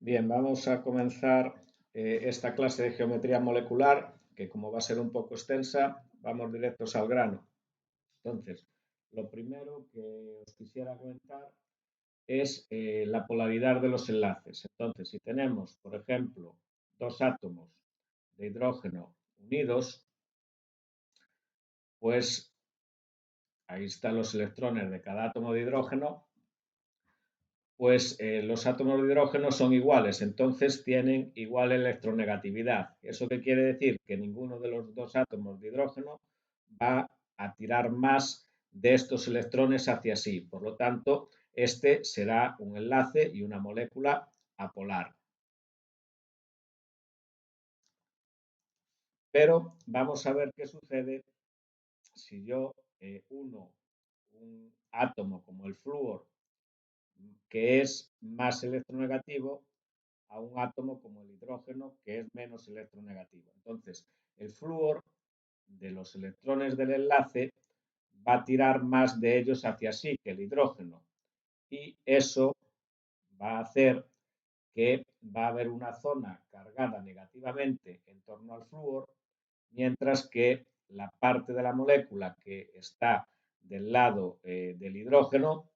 Bien, vamos a comenzar esta clase de geometría molecular, que como va a ser un poco extensa, vamos directos al grano. Entonces, lo primero que os quisiera comentar es la polaridad de los enlaces. Entonces, si tenemos, por ejemplo, dos átomos de hidrógeno unidos, pues ahí están los electrones de cada átomo de hidrógeno, pues los átomos de hidrógeno son iguales, entonces tienen igual electronegatividad. ¿Eso qué quiere decir? Que ninguno de los dos átomos de hidrógeno va a tirar más de estos electrones hacia sí. Por lo tanto, este será un enlace y una molécula apolar. Pero vamos a ver qué sucede si yo uno un átomo como el flúor, que es más electronegativo, a un átomo como el hidrógeno, que es menos electronegativo. Entonces, el flúor de los electrones del enlace va a tirar más de ellos hacia sí que el hidrógeno. Y eso va a hacer que va a haber una zona cargada negativamente en torno al flúor, mientras que la parte de la molécula que está del lado del hidrógeno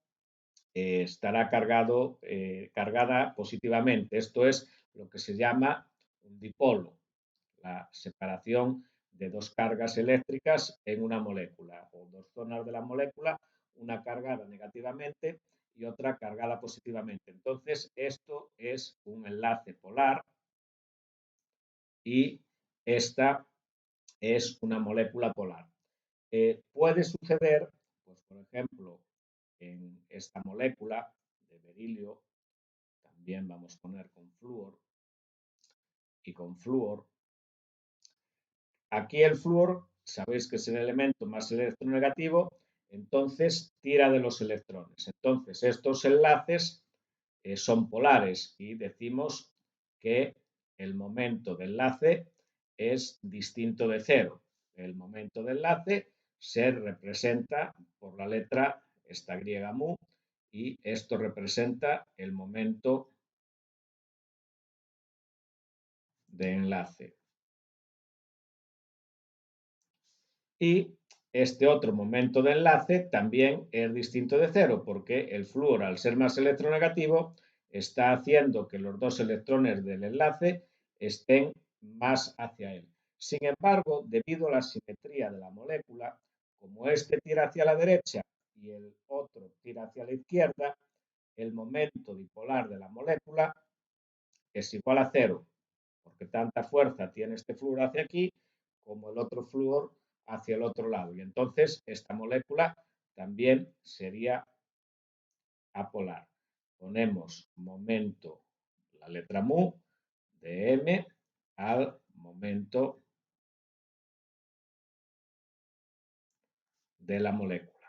estará cargada positivamente. Esto es lo que se llama un dipolo, la separación de dos cargas eléctricas en una molécula, o dos zonas de la molécula, una cargada negativamente y otra cargada positivamente. Entonces, esto es un enlace polar y esta es una molécula polar. Puede suceder, pues, por ejemplo, en esta molécula de berilio, también vamos a poner con flúor y con flúor. Aquí el flúor, sabéis que es el elemento más electronegativo, entonces tira de los electrones. Entonces estos enlaces son polares y decimos que el momento de enlace es distinto de cero. El momento de enlace se representa por la letra esta griega mu y esto representa el momento de enlace. Y este otro momento de enlace también es distinto de cero, porque el flúor, al ser más electronegativo, está haciendo que los dos electrones del enlace estén más hacia él. Sin embargo, debido a la simetría de la molécula, como este tira hacia la derecha y el otro tira hacia la izquierda, el momento dipolar de la molécula es igual a cero, porque tanta fuerza tiene este flúor hacia aquí como el otro flúor hacia el otro lado. Y entonces esta molécula también sería apolar. Ponemos momento, la letra mu, de m al momento de la molécula.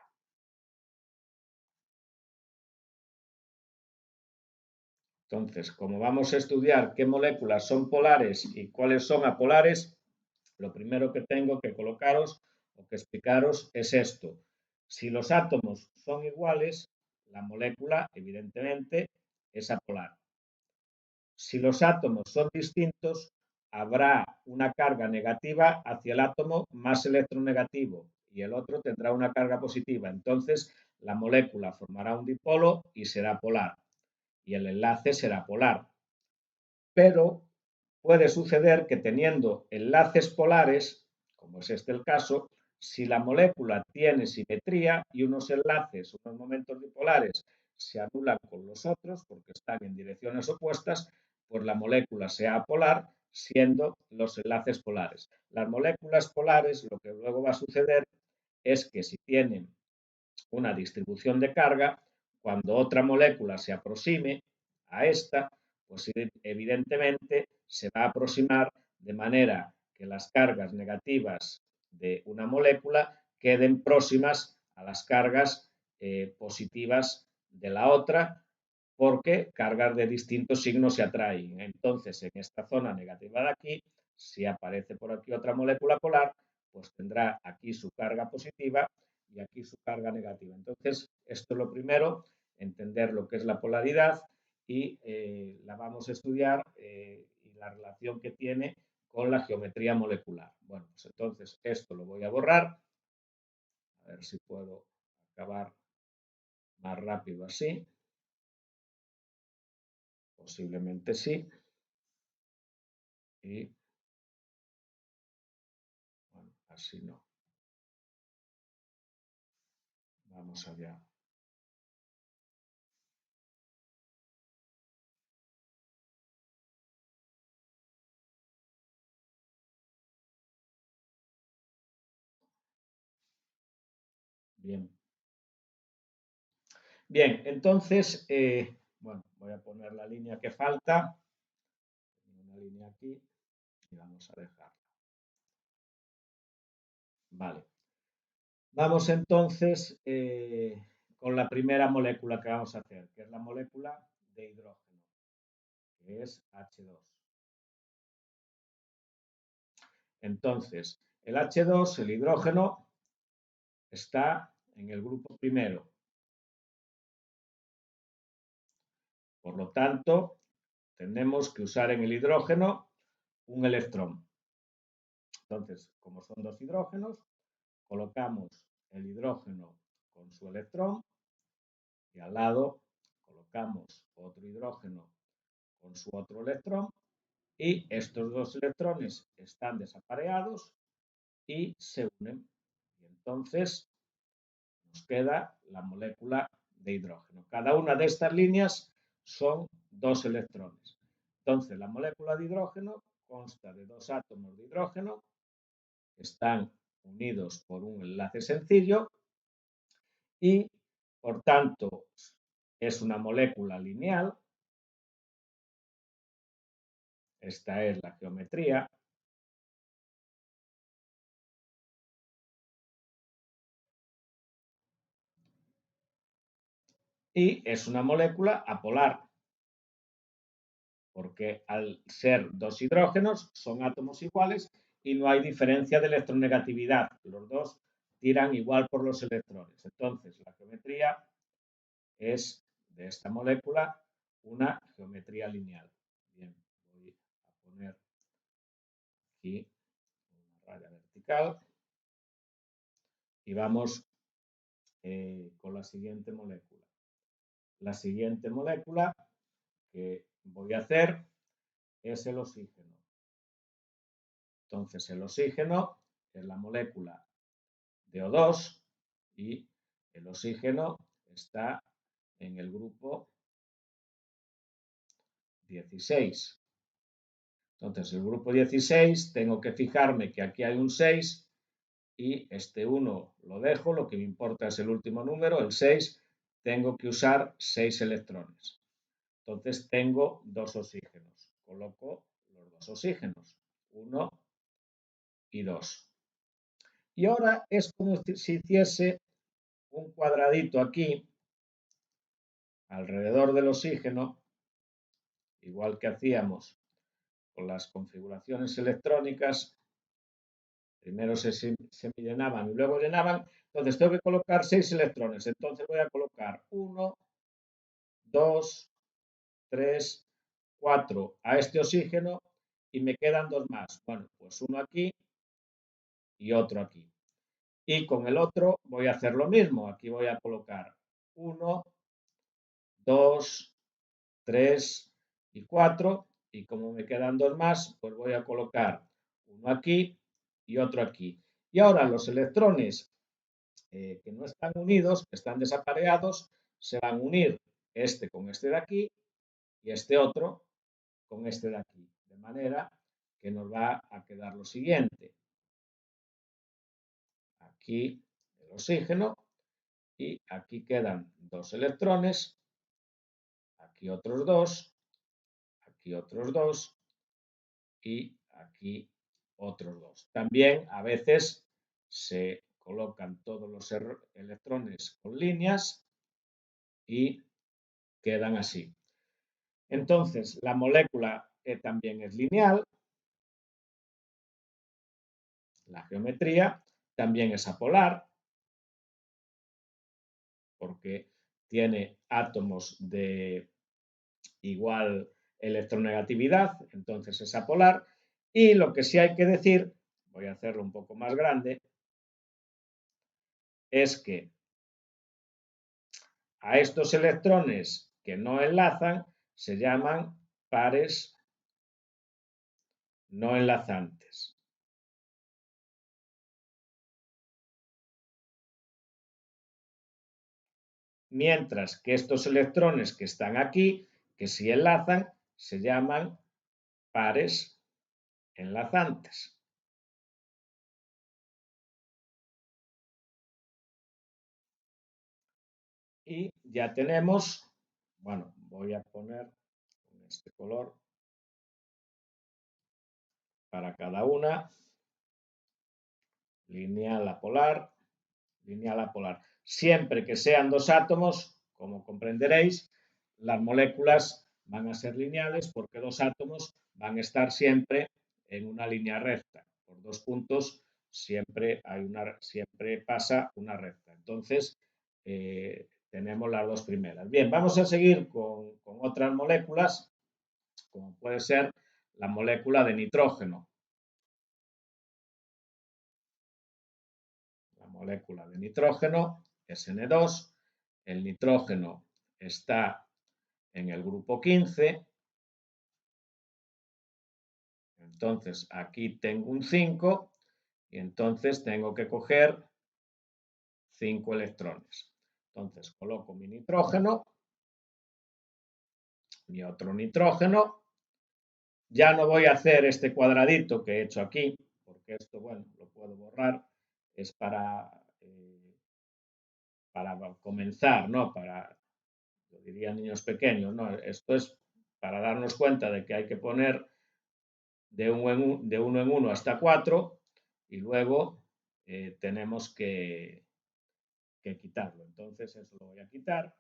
Entonces, como vamos a estudiar qué moléculas son polares y cuáles son apolares, lo primero que tengo que colocaros o que explicaros es esto. Si los átomos son iguales, la molécula, evidentemente, es apolar. Si los átomos son distintos, habrá una carga negativa hacia el átomo más electronegativo y el otro tendrá una carga positiva. Entonces, la molécula formará un dipolo y será polar. Y el enlace será polar. Pero puede suceder que teniendo enlaces polares, como es este el caso, si la molécula tiene simetría y unos enlaces, unos momentos dipolares, se anulan con los otros porque están en direcciones opuestas, pues la molécula sea apolar, siendo los enlaces polares. Las moléculas polares, lo que luego va a suceder es que si tienen una distribución de carga, cuando otra molécula se aproxime a esta, pues evidentemente se va a aproximar de manera que las cargas negativas de una molécula queden próximas a las cargas positivas de la otra, porque cargas de distintos signos se atraen. Entonces, en esta zona negativa de aquí, si aparece por aquí otra molécula polar, pues tendrá aquí su carga positiva y aquí su carga negativa. Entonces, esto es lo primero, entender lo que es la polaridad y la vamos a estudiar y la relación que tiene con la geometría molecular. Bueno, pues entonces esto lo voy a borrar, a ver si puedo acabar más rápido así, posiblemente sí, y bueno, así no. Vamos allá. Bien. Bien, entonces, bueno, voy a poner la línea que falta, una línea aquí, y vamos a dejarla. Vale. Vamos entonces con la primera molécula que vamos a hacer, que es la molécula de hidrógeno, que es H2. Entonces, el H2, el hidrógeno, está en el grupo primero. Por lo tanto, tenemos que usar en el hidrógeno un electrón. Entonces, como son dos hidrógenos, colocamos el hidrógeno con su electrón y al lado colocamos otro hidrógeno con su otro electrón y estos dos electrones están desapareados y se unen. Y entonces nos queda la molécula de hidrógeno. Cada una de estas líneas son dos electrones. Entonces, la molécula de hidrógeno consta de dos átomos de hidrógeno que están unidos por un enlace sencillo y, por tanto, es una molécula lineal. Esta es la geometría. Y es una molécula apolar, porque al ser dos hidrógenos son átomos iguales y no hay diferencia de electronegatividad. Los dos tiran igual por los electrones. Entonces, la geometría es de esta molécula una geometría lineal. Bien, voy a poner aquí una raya vertical y vamos con la siguiente molécula. La siguiente molécula que voy a hacer es el oxígeno. Entonces, el oxígeno es la molécula de O2 y el oxígeno está en el grupo 16. Entonces, el grupo 16, tengo que fijarme que aquí hay un 6 y este 1 lo dejo, lo que me importa es el último número, el 6, tengo que usar 6 electrones. Entonces, tengo dos oxígenos. Coloco los dos oxígenos, 1 y 2. Y ahora es como si hiciese un cuadradito aquí alrededor del oxígeno, igual que hacíamos con las configuraciones electrónicas. Primero se llenaban y luego llenaban. Entonces tengo que colocar 6 electrones. Entonces voy a colocar 1, 2, 3, 4 a este oxígeno y me quedan dos más. Bueno, pues uno aquí y otro aquí. Y con el otro voy a hacer lo mismo. Aquí voy a colocar 1, 2, 3 y 4. Y como me quedan dos más, pues voy a colocar uno aquí y otro aquí. Y ahora los electrones que no están unidos, que están desapareados, se van a unir este con este de aquí y este otro con este de aquí. De manera que nos va a quedar lo siguiente. Aquí el oxígeno y aquí quedan dos electrones, aquí otros dos y aquí otros dos. También a veces se colocan todos los electrones con líneas y quedan así. Entonces, la molécula también es lineal, la geometría también es apolar, porque tiene átomos de igual electronegatividad, entonces es apolar. Y lo que sí hay que decir, voy a hacerlo un poco más grande, es que a estos electrones que no enlazan se llaman pares no enlazantes. Mientras que estos electrones que están aquí, que sí enlazan, se llaman pares enlazantes. Y ya tenemos, bueno, voy a poner este color para cada una, lineal apolar, lineal apolar. Siempre que sean dos átomos, como comprenderéis, las moléculas van a ser lineales porque dos átomos van a estar siempre en una línea recta. Por dos puntos siempre pasa una recta. Entonces, tenemos las dos primeras. Bien, vamos a seguir con otras moléculas, como puede ser la molécula de nitrógeno. La molécula de nitrógeno es N2. El nitrógeno está en el grupo 15. Entonces, aquí tengo un 5 y entonces tengo que coger 5 electrones. Entonces, coloco mi nitrógeno, mi otro nitrógeno. Ya no voy a hacer este cuadradito que he hecho aquí, porque esto, bueno, lo puedo borrar. Es para comenzar, ¿no? Lo dirían niños pequeños, ¿no? Esto es para darnos cuenta de que hay que poner de uno en uno hasta 4 y luego tenemos que quitarlo. Entonces eso lo voy a quitar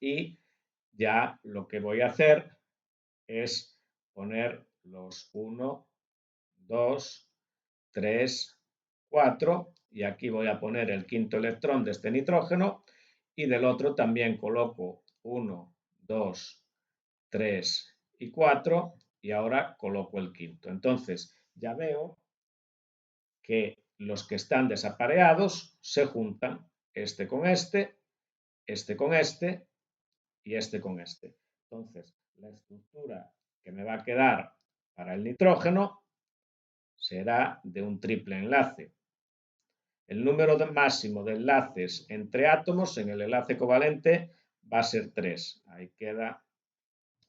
y ya lo que voy a hacer es poner los 1, 2, 3, 4 y aquí voy a poner el quinto electrón de este nitrógeno y del otro también coloco 1, 2, 3 y 4 y ahora coloco el quinto. Entonces ya veo que los que están desapareados se juntan, este con este con este y este con este. Entonces, la estructura que me va a quedar para el nitrógeno será de un triple enlace. El número máximo de enlaces entre átomos en el enlace covalente va a ser 3. Ahí queda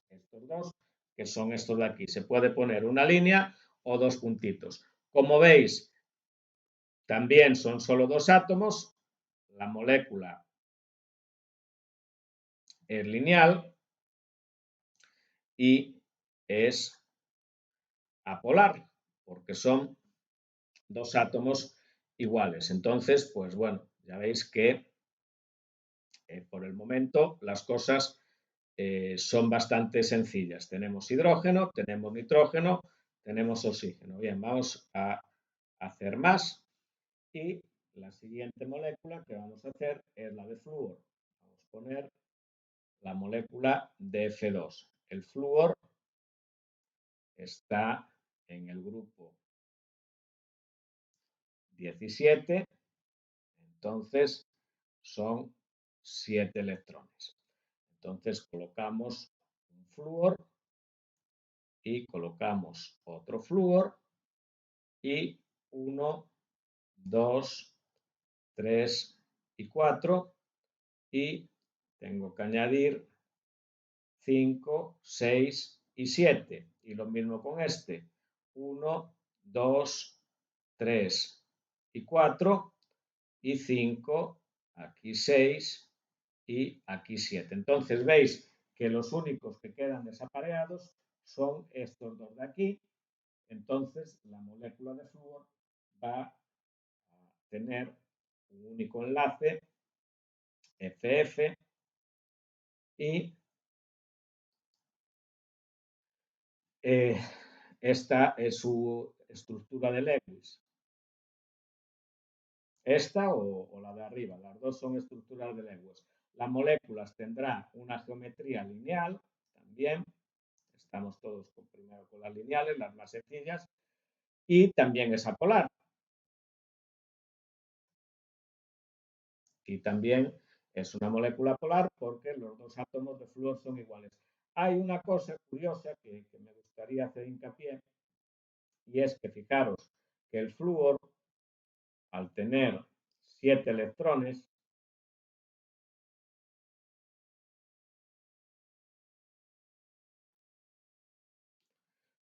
estos dos, que son estos de aquí. Se puede poner una línea o dos puntitos. Como veis, también son solo dos átomos. La molécula es lineal y es apolar, porque son dos átomos iguales. Entonces, pues bueno, ya veis que por el momento las cosas son bastante sencillas. Tenemos hidrógeno, tenemos nitrógeno, tenemos oxígeno. Bien, vamos a hacer más y la siguiente molécula que vamos a hacer es la de flúor. Vamos a poner la molécula de F2. El flúor está en el grupo 17, entonces son 7 electrones. Entonces colocamos un flúor y colocamos otro flúor y 1, 2, 3 y 4 y tengo que añadir 5, 6 y 7. Y lo mismo con este. 1, 2, 3 y 4 y 5, aquí 6 y aquí 7. Entonces veis que los únicos que quedan desapareados son estos dos de aquí. Entonces la molécula de flúor va a tener un único enlace FF y esta es su estructura de Lewis. Esta o la de arriba, las dos son estructuras de Lewis. Las moléculas tendrán una geometría lineal, Bien, estamos todos primero con las lineales, las más sencillas, y también es apolar. Y también es una molécula polar porque los dos átomos de flúor son iguales. Hay una cosa curiosa que me gustaría hacer hincapié, y es que fijaros que el flúor, al tener 7 electrones,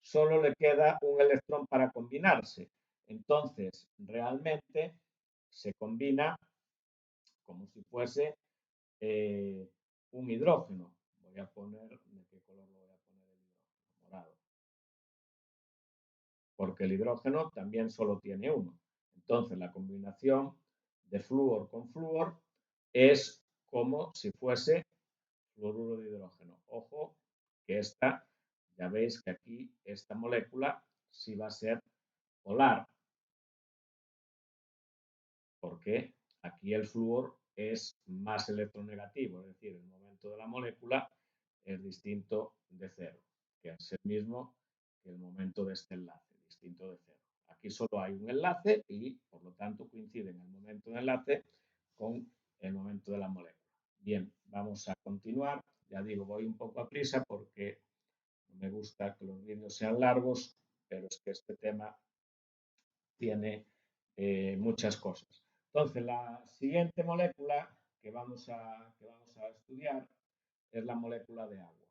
solo le queda un electrón para combinarse. Entonces, realmente se combina como si fuese un hidrógeno. Voy a poner, ¿de qué color lo voy a poner el hidrógeno? Morado. Porque el hidrógeno también solo tiene uno. Entonces, la combinación de flúor con flúor es como si fuese fluoruro de hidrógeno. Ojo, que esta, ya veis que aquí esta molécula sí va a ser polar, porque aquí el flúor es más electronegativo, es decir, el momento de la molécula es distinto de cero, que es el mismo que el momento de este enlace, distinto de cero. Aquí solo hay un enlace y, por lo tanto, coinciden el momento de enlace con el momento de la molécula. Bien, vamos a continuar. Ya digo, voy un poco a prisa porque no me gusta que los vídeos sean largos, pero es que este tema tiene muchas cosas. Entonces, la siguiente molécula que vamos a estudiar es la molécula de agua,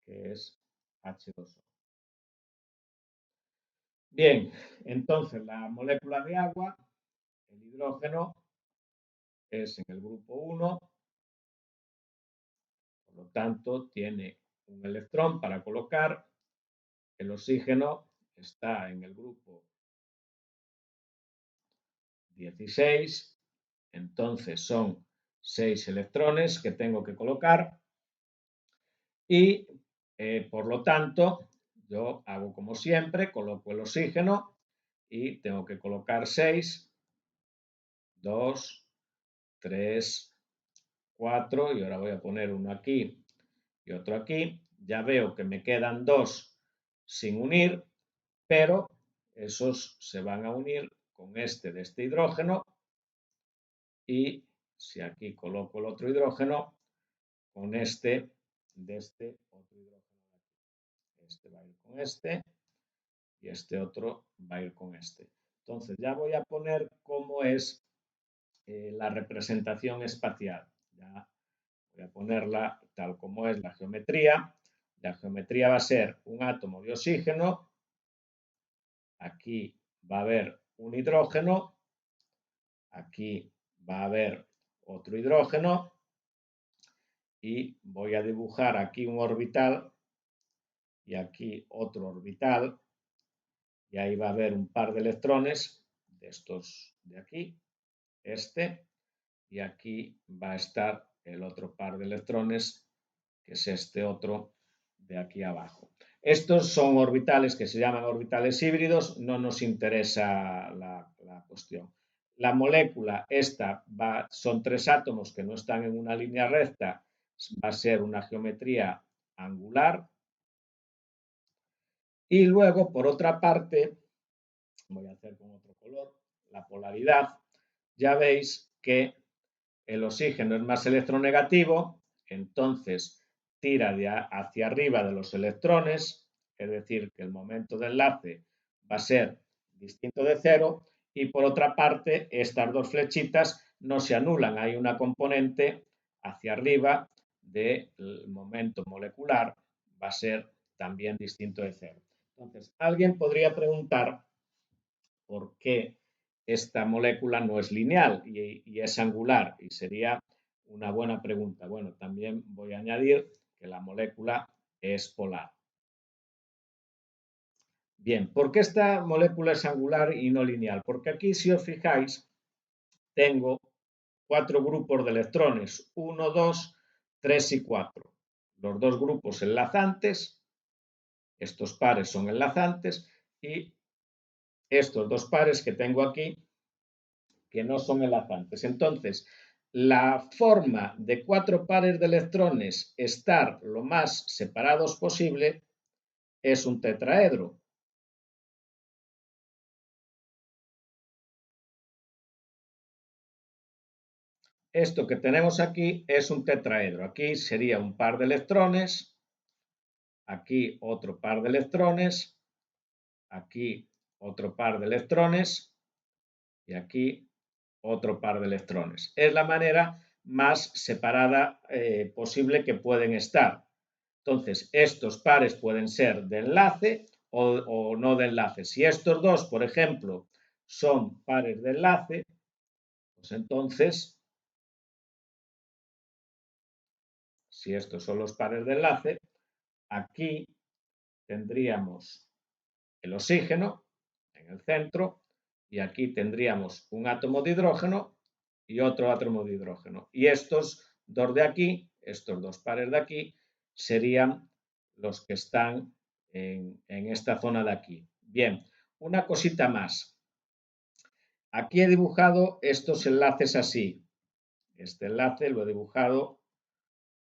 que es H2O. Bien, entonces la molécula de agua, el hidrógeno, es en el grupo 1, por lo tanto tiene un electrón para colocar. El oxígeno está en el grupo 16, entonces son 6 electrones que tengo que colocar y por lo tanto yo hago como siempre, coloco el oxígeno y tengo que colocar 6, 2, 3, 4 y ahora voy a poner uno aquí y otro aquí. Ya veo que me quedan 2 sin unir, pero esos se van a unir con este de este hidrógeno y si aquí coloco el otro hidrógeno, con este de este otro hidrógeno de aquí. Este va a ir con este y este otro va a ir con este. Entonces ya voy a poner cómo es la representación espacial. Ya voy a ponerla tal como es la geometría. La geometría va a ser un átomo de oxígeno. Aquí va a haber un hidrógeno. Aquí va a haber otro hidrógeno. Y voy a dibujar aquí un orbital y aquí otro orbital. Y ahí va a haber un par de electrones de estos de aquí, este, y aquí va a estar el otro par de electrones, que es este otro de aquí abajo. Estos son orbitales que se llaman orbitales híbridos, no nos interesa la cuestión. La molécula, esta son 3 átomos que no están en una línea recta, va a ser una geometría angular. Y luego, por otra parte, voy a hacer con otro color, la polaridad. Ya veis que el oxígeno es más electronegativo, entonces tira hacia arriba de los electrones, es decir, que el momento de enlace va a ser distinto de cero, y por otra parte, estas dos flechitas no se anulan, hay una componente hacia arriba del momento molecular, va a ser también distinto de cero. Entonces, alguien podría preguntar por qué esta molécula no es lineal y es angular, y sería una buena pregunta. Bueno, también voy a añadir que la molécula es polar. Bien, ¿por qué esta molécula es angular y no lineal? Porque aquí, si os fijáis, tengo 4 grupos de electrones, 1, 2, 3 y 4. Los dos grupos enlazantes, estos pares son enlazantes, y estos dos pares que tengo aquí que no son enlazantes. Entonces, la forma de 4 pares de electrones estar lo más separados posible es un tetraedro. Esto que tenemos aquí es un tetraedro. Aquí sería un par de electrones, aquí otro par de electrones, aquí otro par de electrones y aquí otro par de electrones. Es la manera más separada posible que pueden estar. Entonces, estos pares pueden ser de enlace o no de enlace. Si estos dos, por ejemplo, son pares de enlace, pues entonces, si estos son los pares de enlace, aquí tendríamos el oxígeno en el centro y aquí tendríamos un átomo de hidrógeno y otro átomo de hidrógeno. Y estos dos de aquí, estos dos pares de aquí, serían los que están en esta zona de aquí. Bien, una cosita más. Aquí he dibujado estos enlaces así. Este enlace lo he dibujado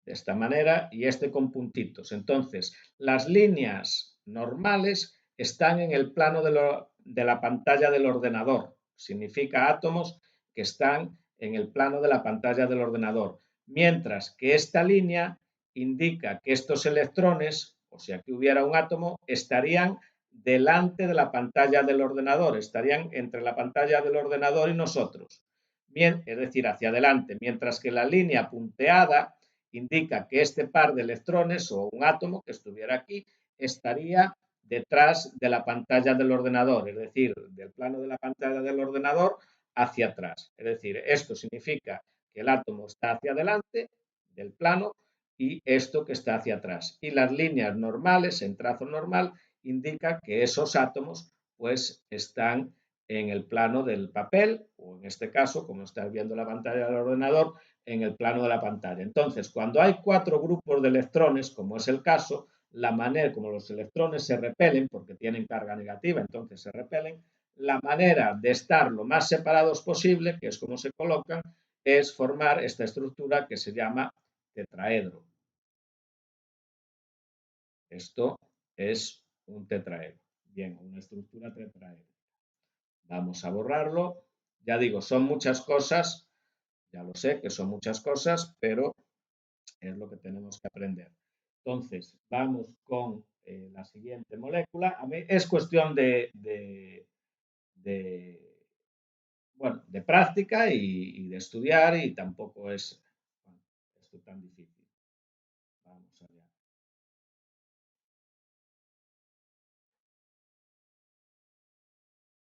de esta manera y este con puntitos. Entonces, las líneas normales están en el plano de la pantalla del ordenador. Significa átomos que están en el plano de la pantalla del ordenador. Mientras que esta línea indica que estos electrones, o si aquí hubiera un átomo, estarían delante de la pantalla del ordenador, estarían entre la pantalla del ordenador y nosotros. Bien, es decir, hacia adelante, mientras que la línea punteada indica que este par de electrones o un átomo que estuviera aquí estaría detrás de la pantalla del ordenador, es decir, del plano de la pantalla del ordenador hacia atrás. Es decir, esto significa que el átomo está hacia adelante del plano y esto que está hacia atrás. Y las líneas normales, en trazo normal, indica que esos átomos pues están en el plano del papel o en este caso, como estás viendo la pantalla del ordenador, en el plano de la pantalla. Entonces, cuando hay 4 grupos de electrones, como es el caso, la manera como los electrones se repelen, porque tienen carga negativa, entonces se repelen, la manera de estar lo más separados posible, que es como se colocan, es formar esta estructura que se llama tetraedro. Esto es un tetraedro. Bien, una estructura tetraedro. Vamos a borrarlo. Ya digo, son muchas cosas, ya lo sé que son muchas cosas, pero es lo que tenemos que aprender. Entonces, vamos con la siguiente molécula. A mí es cuestión bueno, de práctica y de estudiar y tampoco es bueno, esto tan difícil. Vamos allá.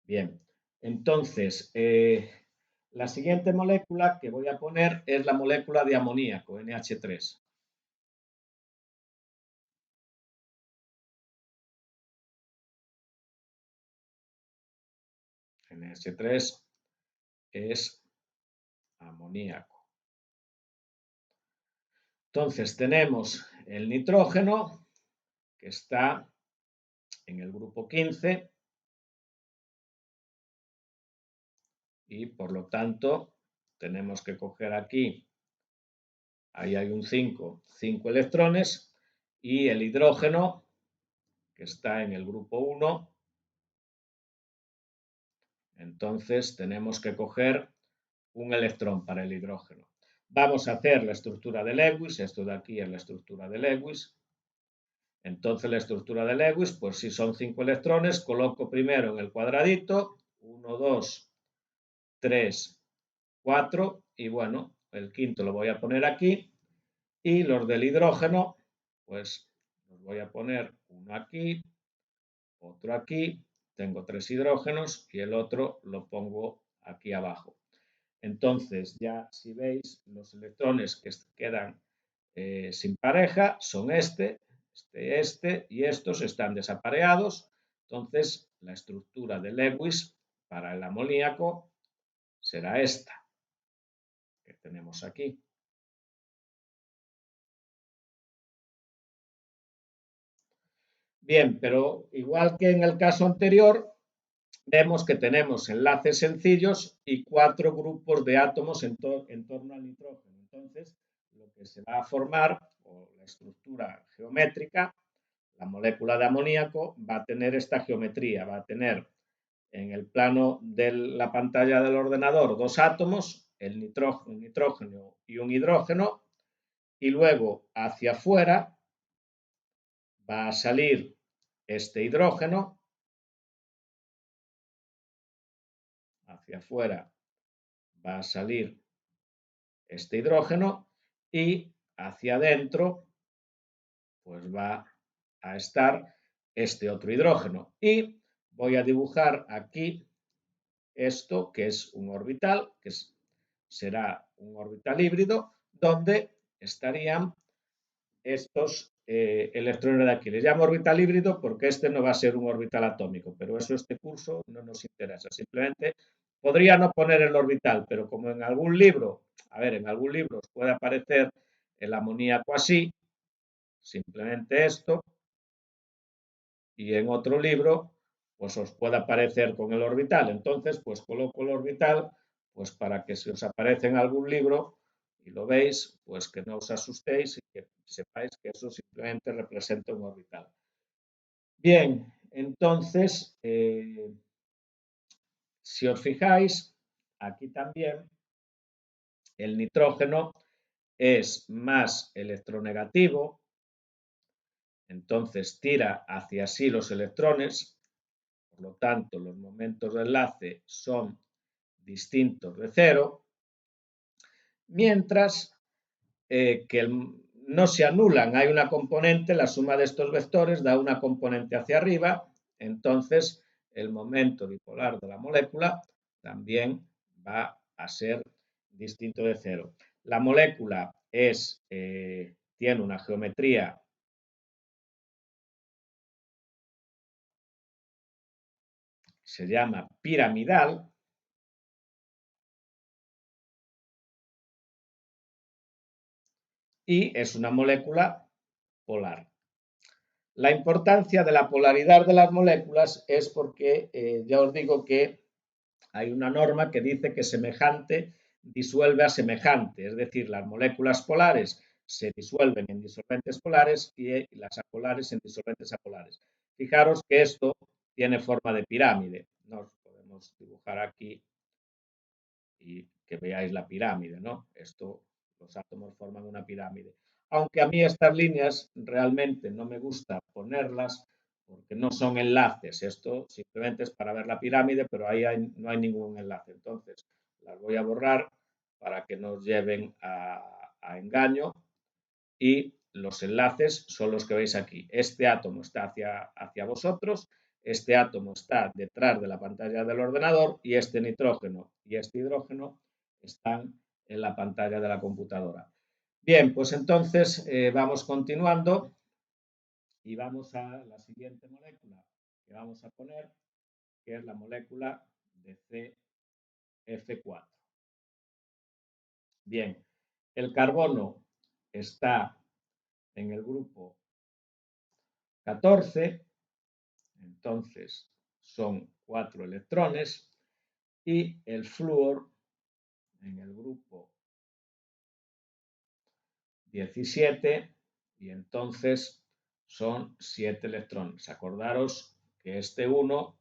Bien, entonces, la siguiente molécula que voy a poner es la molécula de amoníaco, NH3. NH3 es amoníaco. Entonces tenemos el nitrógeno, que está en el grupo 15 y por lo tanto tenemos que coger aquí, ahí hay un 5 electrones y el hidrógeno, que está en el grupo 1, entonces tenemos que coger un electrón para el hidrógeno. Vamos a hacer la estructura de Lewis, esto de aquí es la estructura de Lewis. Entonces la estructura de Lewis, pues si son 5 electrones, coloco primero en el cuadradito, 1, 2, 3, 4 y bueno, el quinto lo voy a poner aquí y los del hidrógeno, pues los voy a poner uno aquí, otro aquí, tengo 3 hidrógenos y el otro lo pongo aquí abajo. Entonces ya si veis los electrones que quedan sin pareja son este y estos están desapareados. Entonces la estructura de Lewis para el amoníaco será esta que tenemos aquí. Bien, pero igual que en el caso anterior, vemos que tenemos enlaces sencillos y 4 grupos de átomos en torno al nitrógeno. Entonces, lo que se va a formar, o la estructura geométrica, la molécula de amoníaco va a tener esta geometría, va a tener en el plano de la pantalla del ordenador 2 átomos, un nitrógeno y un hidrógeno, y luego hacia afuera va a salir este hidrógeno, hacia afuera va a salir este hidrógeno y hacia adentro pues va a estar este otro hidrógeno. Y voy a dibujar aquí esto que es un orbital, que será un orbital híbrido, donde estarían estos electrones de aquí. Les llamo orbital híbrido porque este no va a ser un orbital atómico, pero eso este curso no nos interesa. Simplemente podría no poner el orbital, pero como en algún libro, en algún libro os puede aparecer el amoníaco así, simplemente esto, y en otro libro pues os puede aparecer con el orbital. Entonces, pues coloco el orbital pues para que si os aparece en algún libro y lo veis, pues que no os asustéis y que sepáis que eso simplemente representa un orbital. Bien, entonces, si os fijáis, aquí también el nitrógeno es más electronegativo, entonces tira hacia sí los electrones, por lo tanto los momentos de enlace son distintos de cero, mientras que no se anulan, hay una componente, la suma de estos vectores da una componente hacia arriba, entonces el momento dipolar de la molécula también va a ser distinto de cero. La molécula tiene una geometría se llama piramidal, y es una molécula polar. La importancia de la polaridad de las moléculas es porque ya os digo que hay una norma que dice que semejante disuelve a semejante, es decir, las moléculas polares se disuelven en disolventes polares y las apolares en disolventes apolares. Fijaros que esto tiene forma de pirámide. Nos podemos dibujar aquí y que veáis la pirámide, ¿no? Los átomos forman una pirámide. Aunque a mí estas líneas realmente no me gusta ponerlas porque no son enlaces. Esto simplemente es para ver la pirámide, pero ahí no hay ningún enlace. Entonces, las voy a borrar para que no os lleven a engaño. Y los enlaces son los que veis aquí. Este átomo está hacia vosotros, este átomo está detrás de la pantalla del ordenador y este nitrógeno y este hidrógeno están en la pantalla de la computadora. Bien, pues entonces vamos continuando y vamos a la siguiente molécula que vamos a poner, que es la molécula de CF4. Bien, el carbono está en el grupo 14, entonces son 4 electrones, y el flúor en el grupo 17 y entonces son 7 electrones. Acordaros que este 1,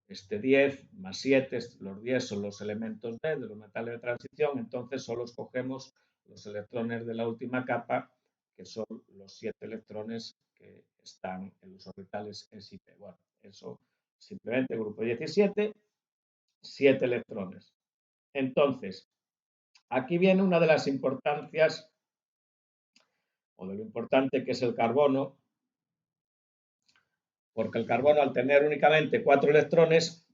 este 10 más 7, los 10 son los elementos B de los metales de transición, entonces solo escogemos los electrones de la última capa, que son los 7 electrones que están en los orbitales S y P. Bueno, eso simplemente grupo 17, 7 electrones. Entonces, aquí viene una de las importancias o de lo importante que es el carbono, porque el carbono al tener únicamente 4 electrones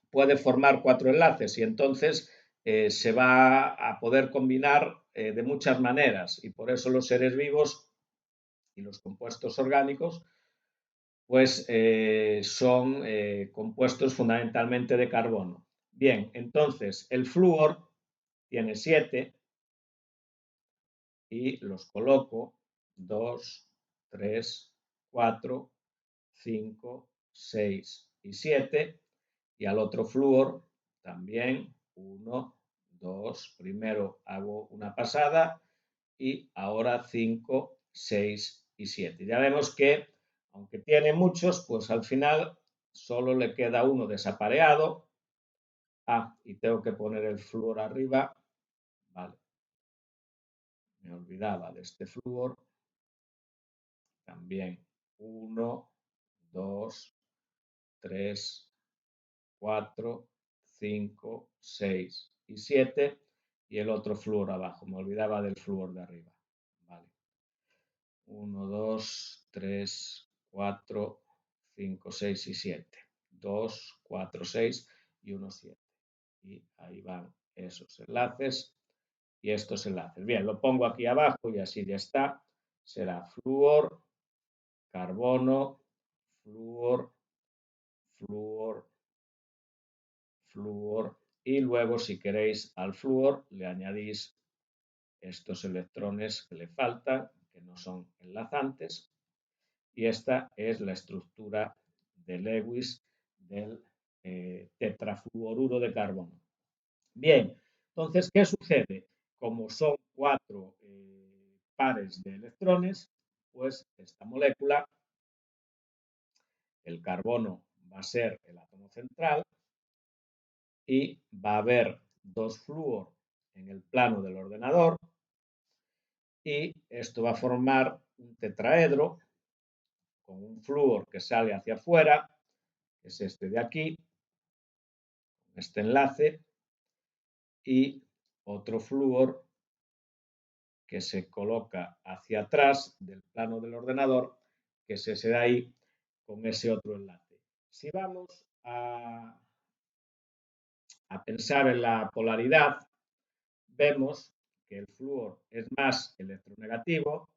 puede formar 4 enlaces y entonces se va a poder combinar de muchas maneras y por eso los seres vivos y los compuestos orgánicos pues son compuestos fundamentalmente de carbono. Bien, entonces el flúor tiene 7 y los coloco 2, 3, 4, 5, 6, y 7. Y al otro flúor también 1, 2. Primero hago una pasada y ahora 5, 6 y 7. Ya vemos que, aunque tiene muchos, pues al final solo le queda uno desapareado. Y tengo que poner el flúor arriba. Vale. Me olvidaba de este flúor. También 1, 2, 3, 4, 5, 6 y 7. Y el otro flúor abajo. Me olvidaba del flúor de arriba. Vale. 1, 2, 3, 4, 5, 6 y 7. 2, 4, 6 y 1, 7. Y ahí van esos enlaces y estos enlaces. Bien, lo pongo aquí abajo y así ya está. Será flúor, carbono, flúor, flúor, flúor. Y luego, si queréis al flúor, le añadís estos electrones que le faltan, que no son enlazantes. Y esta es la estructura de Lewis del tetrafluoruro de carbono. Bien, entonces, ¿qué sucede? Como son 4 pares de electrones, pues esta molécula, el carbono va a ser el átomo central y va a haber 2 flúor en el plano del ordenador y esto va a formar un tetraedro con un flúor que sale hacia afuera, que es este de aquí, este enlace, y otro flúor que se coloca hacia atrás del plano del ordenador, que es ese de ahí, con ese otro enlace. Si vamos a pensar en la polaridad, vemos que el flúor es más electronegativo,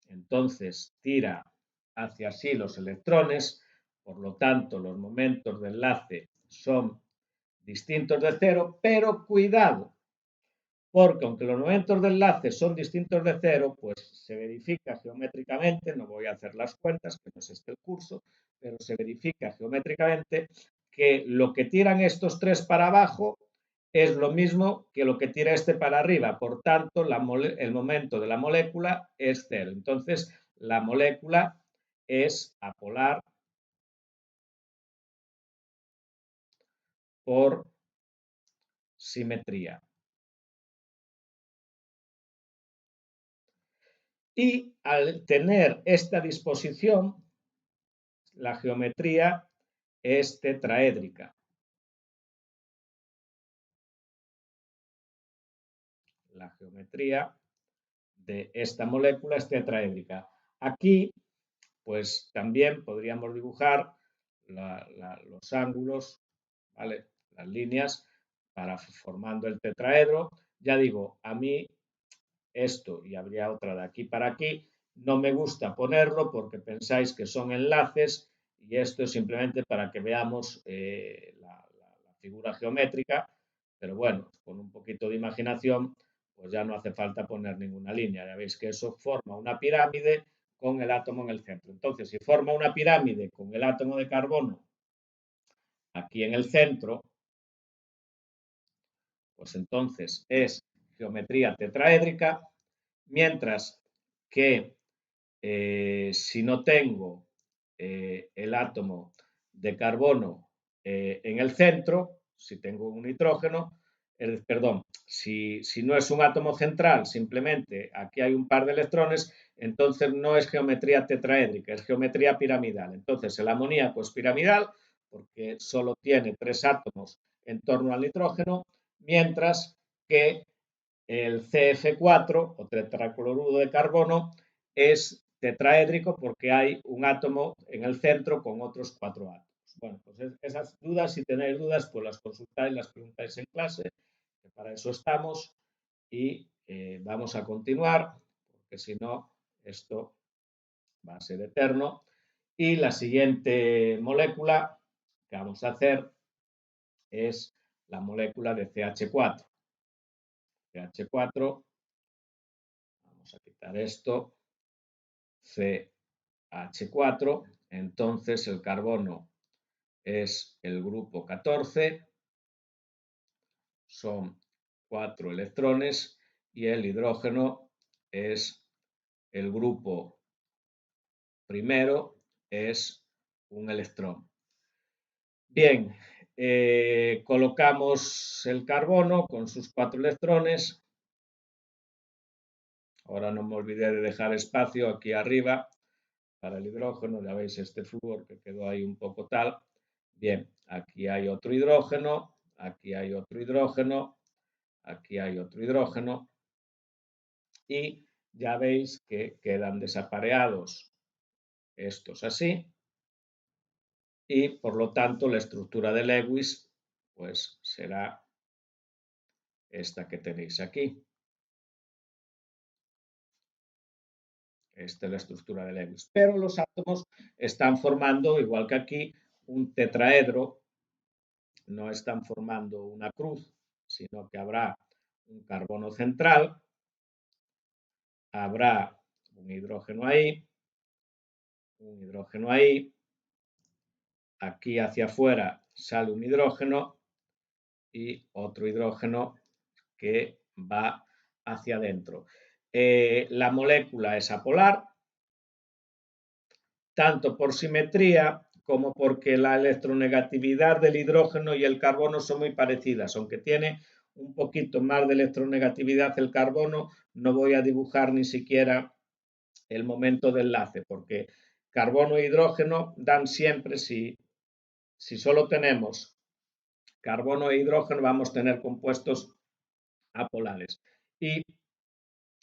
entonces tira hacia sí los electrones, por lo tanto los momentos de enlace son distintos de cero, pero cuidado, porque aunque los momentos de enlace son distintos de cero, pues se verifica geométricamente, no voy a hacer las cuentas, que no es este el curso, pero se verifica geométricamente que lo que tiran estos tres para abajo es lo mismo que lo que tira este para arriba. Por tanto, el momento de la molécula es cero. Entonces, la molécula es apolar por simetría. Y al tener esta disposición, la geometría es tetraédrica. La geometría de esta molécula es tetraédrica. Aquí, pues también podríamos dibujar los ángulos, ¿vale? Las líneas para formando el tetraedro. Ya digo, a mí esto, y habría otra de aquí para aquí, no me gusta ponerlo porque pensáis que son enlaces y esto es simplemente para que veamos la figura geométrica, pero bueno, con un poquito de imaginación, pues ya no hace falta poner ninguna línea. Ya veis que eso forma una pirámide con el átomo en el centro. Entonces, si forma una pirámide con el átomo de carbono aquí en el centro, pues entonces es geometría tetraédrica, mientras que si no tengo el átomo de carbono en el centro, si tengo un nitrógeno, perdón, si no es un átomo central, simplemente aquí hay un par de electrones, entonces no es geometría tetraédrica, es geometría piramidal. Entonces el amoníaco es piramidal porque solo tiene 3 átomos en torno al nitrógeno, mientras que el CF4 o tetracloruro de carbono es tetraédrico porque hay un átomo en el centro con otros 4 átomos. Bueno, pues esas dudas, si tenéis dudas, pues las consultáis, las preguntáis en clase, que para eso estamos y vamos a continuar, porque si no, esto va a ser eterno. Y la siguiente molécula que vamos a hacer es la molécula de CH4. CH4, vamos a quitar esto, CH4, entonces el carbono es el grupo 14, son 4 electrones, y el hidrógeno es el grupo primero, es un electrón. Bien, colocamos el carbono con sus 4 electrones. Ahora no me olvidé de dejar espacio aquí arriba para el hidrógeno. Ya veis este flúor que quedó ahí un poco tal. Bien, aquí hay otro hidrógeno, aquí hay otro hidrógeno, aquí hay otro hidrógeno, y ya veis que quedan desapareados estos así, y por lo tanto la estructura de Lewis pues será esta que tenéis aquí. Esta es la estructura de Lewis. Pero los átomos están formando, igual que aquí, un tetraedro. No están formando una cruz, sino que habrá un carbono central, habrá un hidrógeno ahí, aquí hacia afuera sale un hidrógeno y otro hidrógeno que va hacia adentro. La molécula es apolar, tanto por simetría como porque la electronegatividad del hidrógeno y el carbono son muy parecidas. Aunque tiene un poquito más de electronegatividad el carbono, no voy a dibujar ni siquiera el momento de enlace, porque carbono e hidrógeno dan siempre, si solo tenemos carbono e hidrógeno, vamos a tener compuestos apolares. Y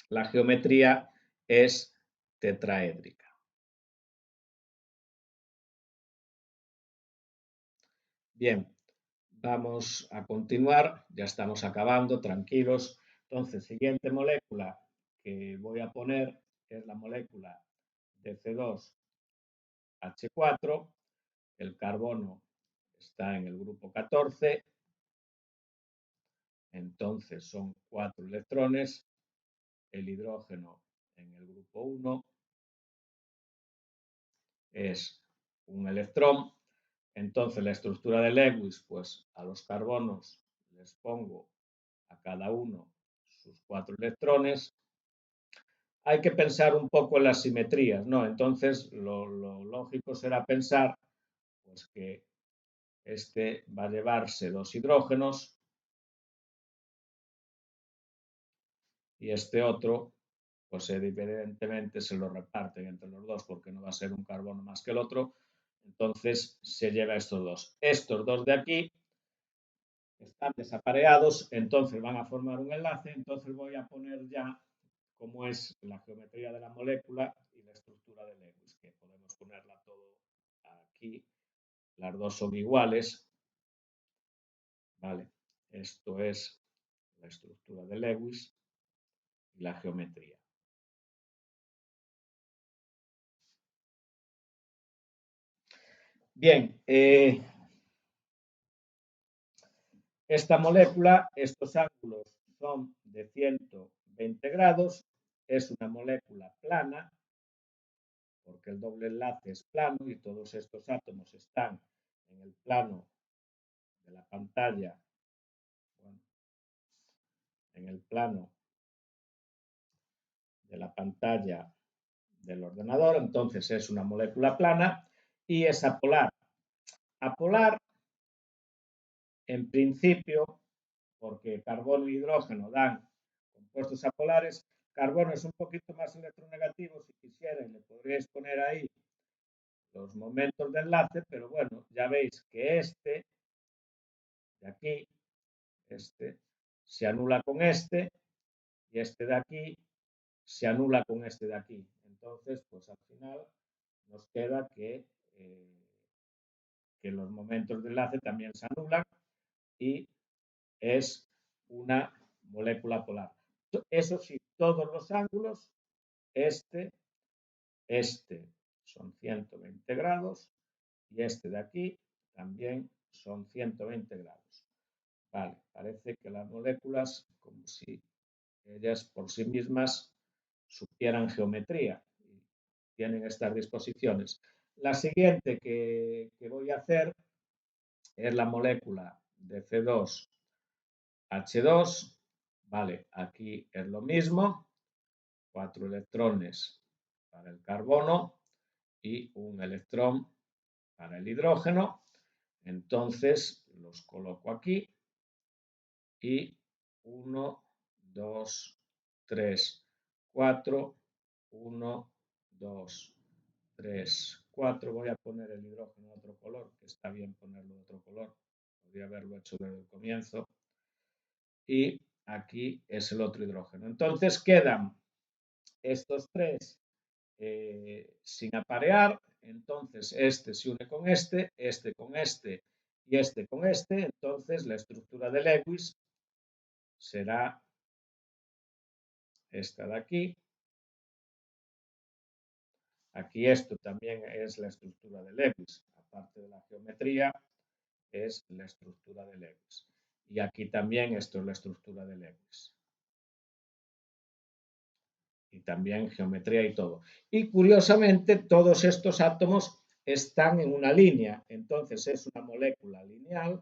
la geometría es tetraédrica. Bien, vamos a continuar, ya estamos acabando, tranquilos. Entonces, siguiente molécula que voy a poner es la molécula de C2H4. El carbono está en el grupo 14, entonces son 4 electrones. El hidrógeno en el grupo 1 es un electrón. Entonces, la estructura de Lewis, pues a los carbonos les pongo a cada uno sus 4 electrones. Hay que pensar un poco en las simetrías, ¿no? Entonces, lo lógico será pensar pues, que este va a llevarse 2 hidrógenos y este otro, pues evidentemente se lo reparten entre los dos porque no va a ser un carbono más que el otro. Entonces, se lleva estos dos. Estos dos de aquí están desapareados, entonces van a formar un enlace. Entonces voy a poner ya cómo es la geometría de la molécula y la estructura de Lewis, que podemos ponerla todo aquí. Las dos son iguales. Vale, esto es la estructura de Lewis y la geometría. Bien, esta molécula, estos ángulos son de 120 grados, es una molécula plana, porque el doble enlace es plano y todos estos átomos están en el plano de la pantalla, bueno, en el plano de la pantalla del ordenador. Entonces es una molécula plana y es apolar. Apolar, en principio, porque carbono e hidrógeno dan compuestos apolares. Carbono es un poquito más electronegativo, si quisieran le podríais poner ahí los momentos de enlace, pero bueno, ya veis que este de aquí, este, se anula con este, y este de aquí se anula con este de aquí. Entonces, pues al final nos queda que los momentos de enlace también se anulan y es una molécula polar. Eso sí, todos los ángulos, este son 120 grados y este de aquí también son 120 grados. Vale, parece que las moléculas, como si ellas por sí mismas supieran geometría y tienen estas disposiciones. La siguiente que voy a hacer es la molécula de C2H2, vale, aquí es lo mismo, 4 electrones para el carbono y un electrón para el hidrógeno. Entonces los coloco aquí y 1, 2, 3, 4, 1, 2, 3, 4. Voy a poner el hidrógeno de otro color, que está bien ponerlo de otro color. Podría haberlo hecho desde el comienzo. Y aquí es el otro hidrógeno. Entonces quedan estos tres sin aparear. Entonces este se une con este con este y este con este. Entonces la estructura de Lewis será esta de aquí. Aquí esto también es la estructura de Lewis, aparte de la geometría, es la estructura de Lewis. Y aquí también esto es la estructura de Lewis. Y también geometría y todo. Y curiosamente todos estos átomos están en una línea, entonces es una molécula lineal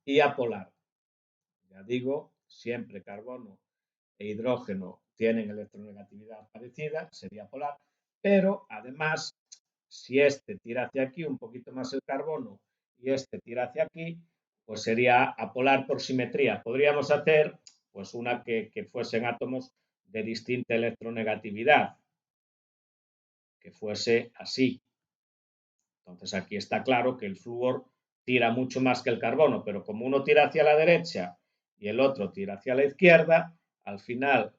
y apolar. Ya digo, siempre carbono e hidrógeno tienen electronegatividad parecida, sería polar, pero además, si este tira hacia aquí un poquito más el carbono y este tira hacia aquí, pues sería apolar por simetría. Podríamos hacer pues una que fuesen átomos de distinta electronegatividad, que fuese así. Entonces aquí está claro que el flúor tira mucho más que el carbono, pero como uno tira hacia la derecha y el otro tira hacia la izquierda, al final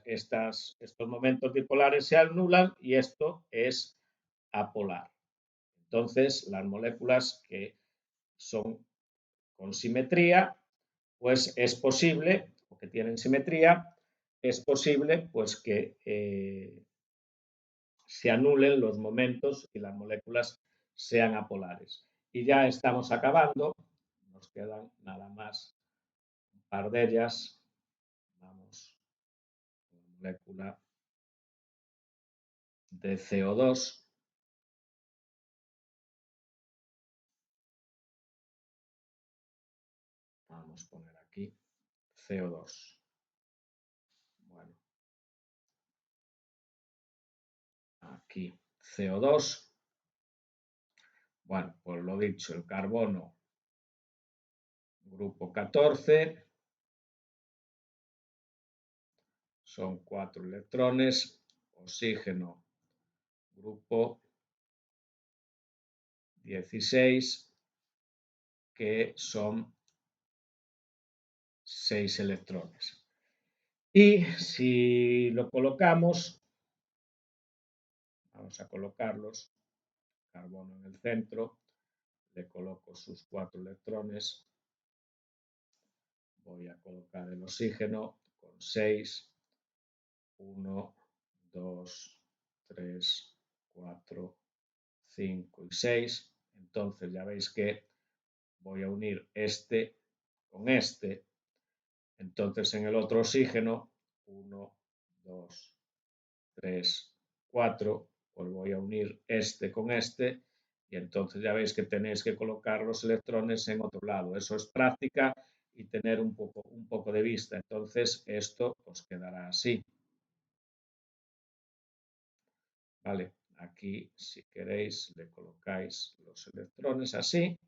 estos momentos dipolares se anulan y esto es apolar. Entonces las moléculas que son con simetría, pues es posible, o que tienen simetría, es posible pues que se anulen los momentos y las moléculas sean apolares. Y ya estamos acabando, nos quedan nada más un par de ellas. Vamos, la molécula de CO2. Vamos a poner aquí CO2. Bueno, aquí CO2. Bueno, pues lo dicho, el carbono, grupo 14, son 4 electrones, oxígeno, grupo 16, que son 6 electrones. Y si lo colocamos, vamos a colocarlos, carbono en el centro, le coloco sus 4 electrones, voy a colocar el oxígeno con 6, 1, 2, 3, 4, 5 y 6. Entonces ya veis que voy a unir este con este. Entonces en el otro oxígeno, 1, 2, 3, 4, pues voy a unir este con este y entonces ya veis que tenéis que colocar los electrones en otro lado. Eso es práctica y tener un poco de vista. Entonces esto os quedará así. Vale, aquí si queréis le colocáis los electrones así.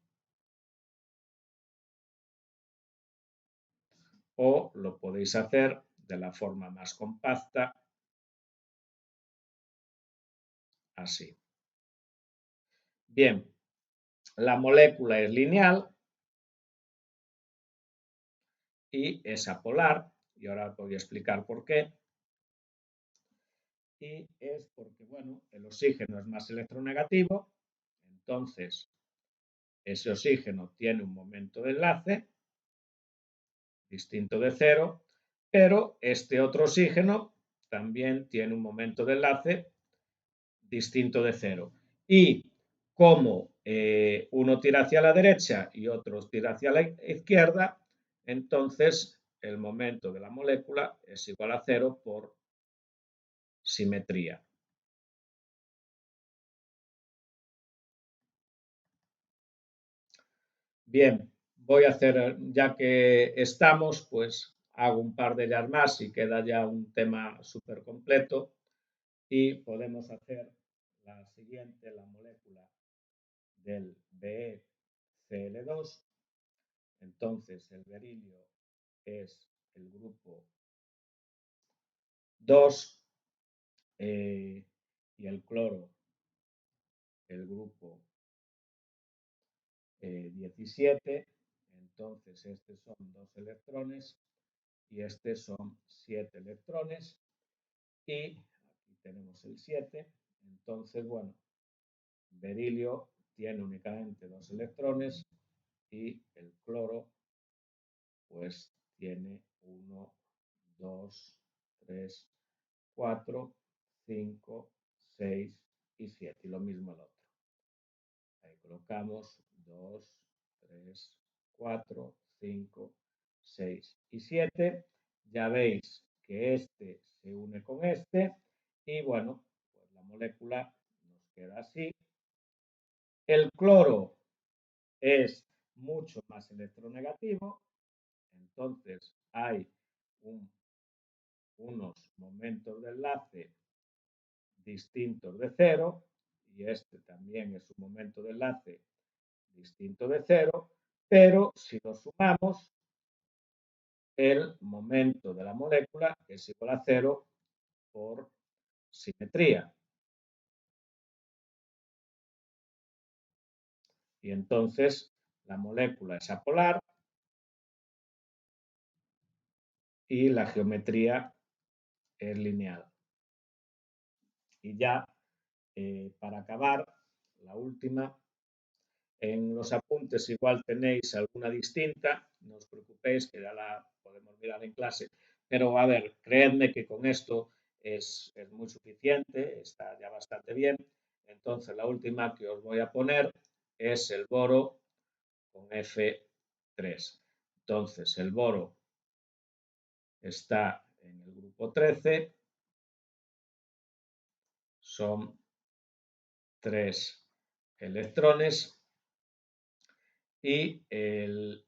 O lo podéis hacer de la forma más compacta, así. Bien, la molécula es lineal y es apolar, y ahora voy a explicar por qué. Y es porque, bueno, el oxígeno es más electronegativo, entonces ese oxígeno tiene un momento de enlace distinto de cero, pero este otro oxígeno también tiene un momento de enlace distinto de cero. Y como uno tira hacia la derecha y otro tira hacia la izquierda, entonces el momento de la molécula es igual a cero por simetría. Bien, voy a hacer, ya que estamos, pues hago un par de ellas más y queda ya un tema súper completo y podemos hacer la siguiente, la molécula del BeCl2. Entonces el berilio es el grupo 2 y el cloro el grupo 17. Entonces estos son 2 electrones y estos son 7 electrones. Y aquí tenemos el 7. Entonces, bueno, berilio tiene únicamente 2 electrones y el cloro pues tiene 1, 2, 3, 4, 5, 6 y 7. Y lo mismo el otro. Ahí colocamos 2, 3, 4, 5, 6 y 7. Ya veis que este se une con este y bueno, pues la molécula nos queda así. El cloro es mucho más electronegativo, entonces hay unos momentos de enlace distintos de cero y este también es un momento de enlace distinto de cero, pero si lo sumamos, el momento de la molécula es igual a cero por simetría. Y entonces la molécula es apolar y la geometría es lineal. Y ya, para acabar, la última, en los apuntes igual tenéis alguna distinta, no os preocupéis que ya la podemos mirar en clase, pero a ver, creedme que con esto es muy suficiente, está ya bastante bien. Entonces la última que os voy a poner es el boro con F3. Entonces el boro está en el grupo 13, son 3 electrones y el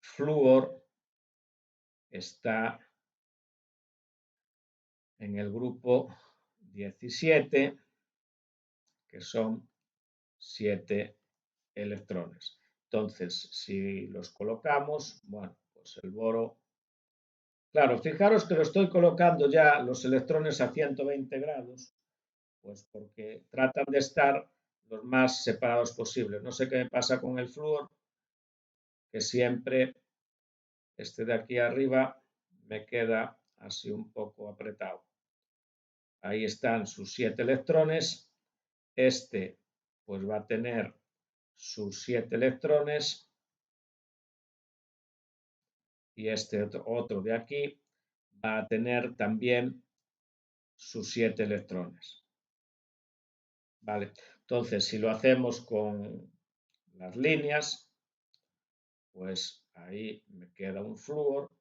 flúor está en el grupo 17, que son 7 electrones. Entonces, si los colocamos, bueno, pues el boro. Claro, fijaros que lo estoy colocando ya los electrones a 120 grados, pues porque tratan de estar los más separados posibles. No sé qué me pasa con el flúor, que siempre este de aquí arriba me queda así un poco apretado. Ahí están sus 7 electrones. Este pues va a tener sus 7 electrones y este otro de aquí va a tener también sus 7 electrones. Vale, entonces si lo hacemos con las líneas, pues ahí me queda un flúor,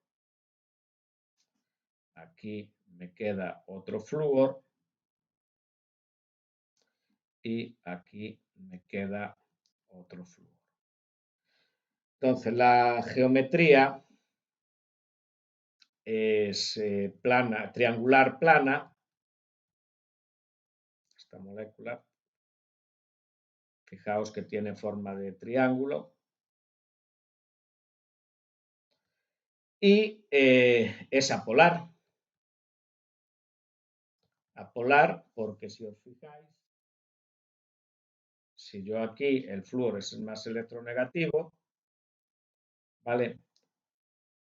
aquí me queda otro flúor y aquí me queda otro flúor. Entonces la geometría es plana, triangular plana, esta molécula, fijaos que tiene forma de triángulo, y es apolar. Apolar porque si os fijáis, si yo aquí el flúor es el más electronegativo, ¿vale?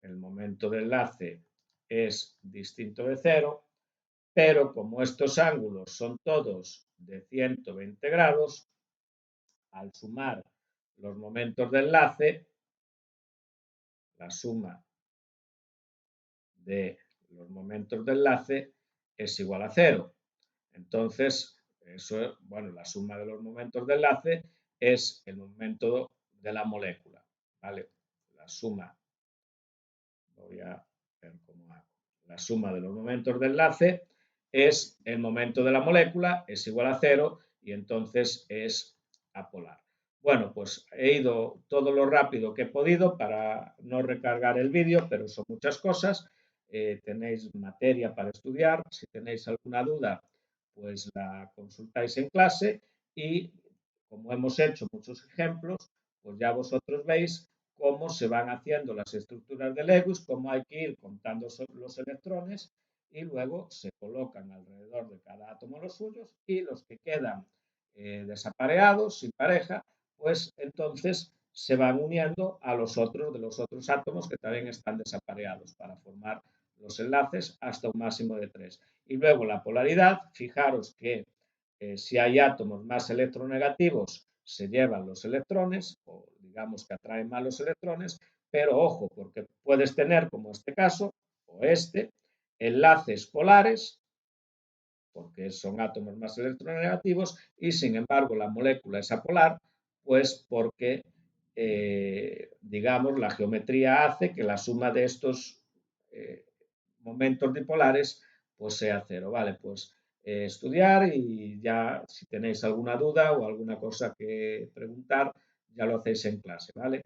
El momento de enlace es distinto de cero, pero como estos ángulos son todos de 120 grados, al sumar los momentos de enlace, la suma de los momentos de enlace es igual a cero. Entonces, eso, bueno, la suma de los momentos de enlace es el momento de la molécula, ¿vale? La suma, voy a ver cómo hago. La suma de los momentos de enlace es el momento de la molécula, es igual a cero y entonces es apolar. Bueno, pues he ido todo lo rápido que he podido para no recargar el vídeo, pero son muchas cosas. Tenéis materia para estudiar. Si tenéis alguna duda, pues la consultáis en clase y como hemos hecho muchos ejemplos, pues ya vosotros veis cómo se van haciendo las estructuras de Lewis, cómo hay que ir contando los electrones y luego se colocan alrededor de cada átomo los suyos y los que quedan desapareados, sin pareja, pues entonces se van uniendo a los otros de los otros átomos que también están desapareados para formar los enlaces hasta un máximo de 3. Y luego la polaridad, fijaros que si hay átomos más electronegativos, se llevan los electrones, o digamos que atraen más los electrones, pero ojo, porque puedes tener, como este caso, o este, enlaces polares porque son átomos más electronegativos, y sin embargo la molécula es apolar, pues porque, digamos, la geometría hace que la suma de estos momentos dipolares pues sea cero, ¿vale? Pues estudiar y ya si tenéis alguna duda o alguna cosa que preguntar, ya lo hacéis en clase, ¿vale?